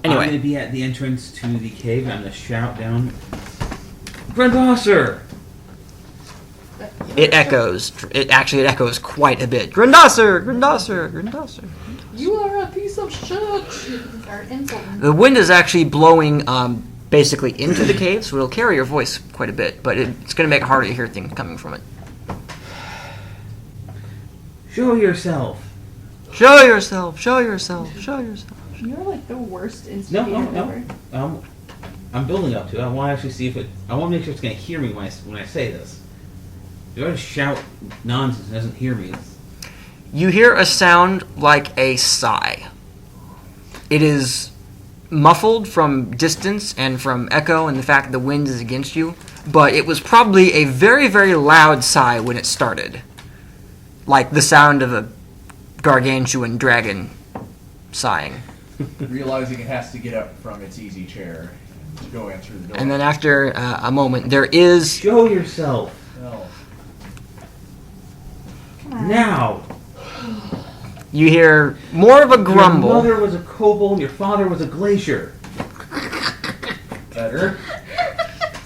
Anyway. I'm going to be at the entrance to the cave, and I'm going to shout down, Grundosser! It echoes. It echoes quite a bit. Grundosser! Grundosser! Grundosser! You are a piece of shit! Or insulting. The wind is actually blowing basically into the cave, so it'll carry your voice quite a bit, but it's going to make it harder to hear things coming from it. Show yourself! Show yourself! Show yourself! Show yourself! You're like the worst instigator ever. No. I'm building up to it. I want to actually see if it... I want to make sure it's going to hear me when I say this. If I just shout nonsense and it doesn't hear me... You hear a sound like a sigh. It is muffled from distance and from echo and the fact that the wind is against you, but it was probably a very, very loud sigh when it started. Like the sound of a gargantuan dragon sighing. Realizing it has to get up from its easy chair and go answer the door. And then after a moment, there is... Show yourself! No. Now! You hear more of a grumble. Your mother was a kobold and your father was a glacier. Better.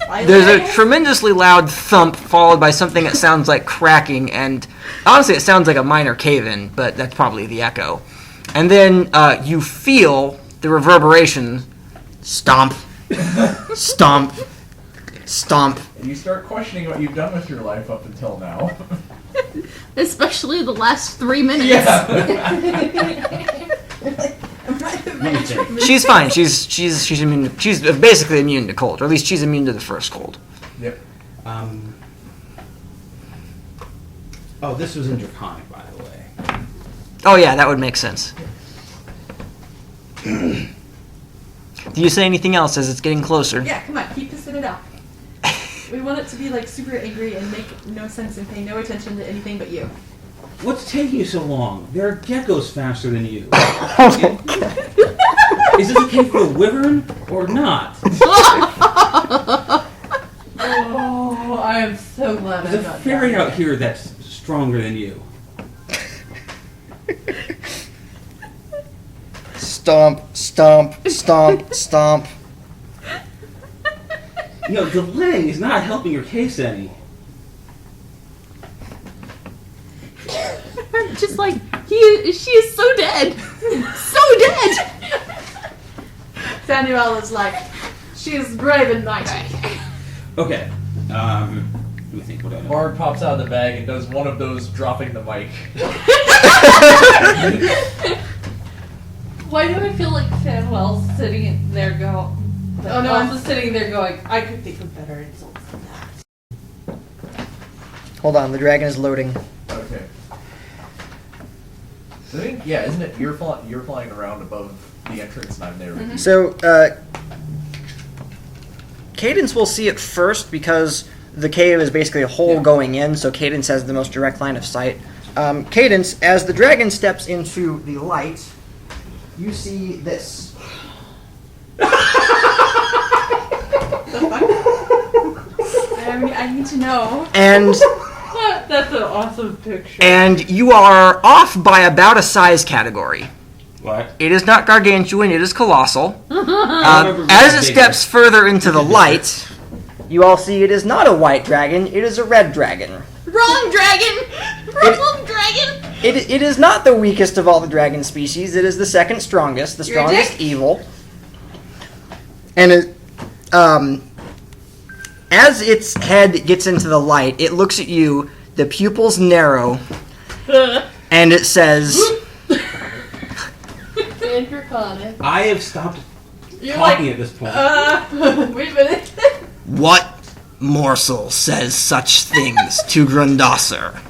There's a tremendously loud thump followed by something that sounds like cracking, and honestly it sounds like a minor cave-in, but that's probably the echo. And then you feel the reverberation stomp, stomp, stomp. And you start questioning what you've done with your life up until now. Especially the last 3 minutes. Yeah. She's fine. She's immune. She's basically immune to cold, or at least she's immune to the first cold. Yep. Oh, this was in Draconic, by the way. Oh yeah, that would make sense. Do you say anything else as it's getting closer? Yeah, come on, keep pissing it off. We want it to be like super angry and make no sense and pay no attention to anything but you. What's taking you so long? There are geckos faster than you. Is this a cave for a wyvern or not? Oh, I am so glad There's I'm a not fairy down out here that's stronger than you. Stomp, stomp, stomp, stomp. You know, delaying is not helping your case any. Just like, she is so dead. So dead. Samuel is like, she is brave and mighty. Okay. Let me think. What do I know? Bard pops out of the bag and does one of those dropping the mic. Why do I feel like Samuel's sitting there going... Oh no, I'm just sitting there going, I could think of better insults than that. Hold on, the dragon is loading. Okay. So I think, yeah, isn't it? You're flying around above the entrance, and I'm there. With you. So, Cadence will see it first because the cave is basically a hole going in, so Cadence has the most direct line of sight. Cadence, as the dragon steps into the light, you see this. I need to know. And That's an awesome picture. and you are off by about a size category. What? It is not gargantuan, it is colossal. remember As being it bigger. steps further into the light, you all see it is not a white dragon, it is a red dragon. Wrong dragon! Wrong dragon! It is not the weakest of all the dragon species, it is the second strongest, the You're a strongest dick. evil. And as its head gets into the light, it looks at you, the pupils narrow, and it says, And Draconic. I have stopped You're talking like, at this point. wait a minute. "What morsel says such things to Grundosser?"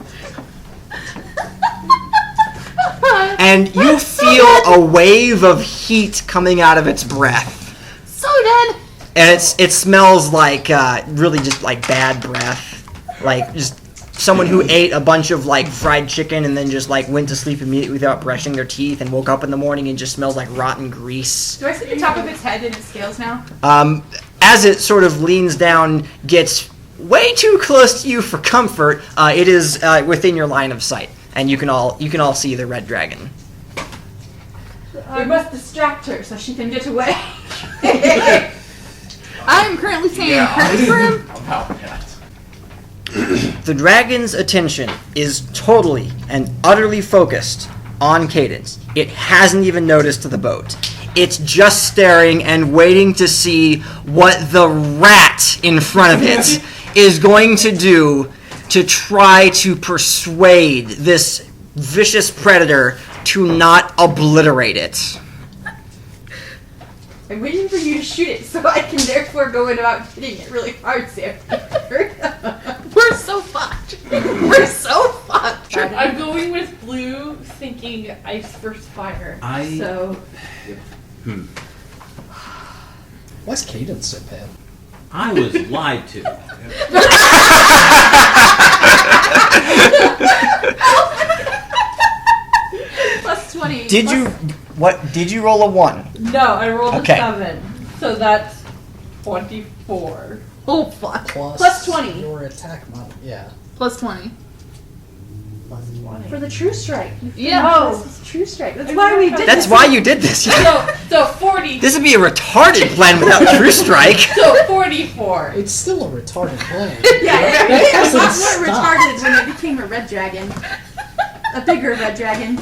And you feel a wave of heat coming out of its breath. So dead! And it smells like really just like bad breath, like just someone who ate a bunch of like fried chicken and then just like went to sleep immediately without brushing their teeth and woke up in the morning and just smells like rotten grease. Do I see the top of its head and its scales now? As it sort of leans down, gets way too close to you for comfort. It is within your line of sight, and you can all see the red dragon. We must distract her so she can get away. I'm currently saying Yeah. confirm. About that. The dragon's attention is totally and utterly focused on Cadence. It hasn't even noticed the boat. It's just staring and waiting to see what the rat in front of it is going to do to try to persuade this vicious predator to not obliterate it. I'm waiting for you to shoot it so I can therefore go about hitting it really hard, Sam. We're so fucked. We're so fucked. I'm going with blue, thinking ice versus fire. So Why's Cadence so bad? I was lied to. Plus 20. Did you roll a 1? no, I rolled Okay. a 7. So that's 24. Oh fuck. Plus 20. Your attack mod. Yeah. Plus 20. Plus 20. For the true strike. Yeah. Oh, this is true strike. That's why we did That's this. why you did this. So 40. This would be a retarded plan without True Strike. So 44. It's still a retarded plan. Yeah, That it doesn't was more stop. retarded when it became a red dragon. A bigger red dragon.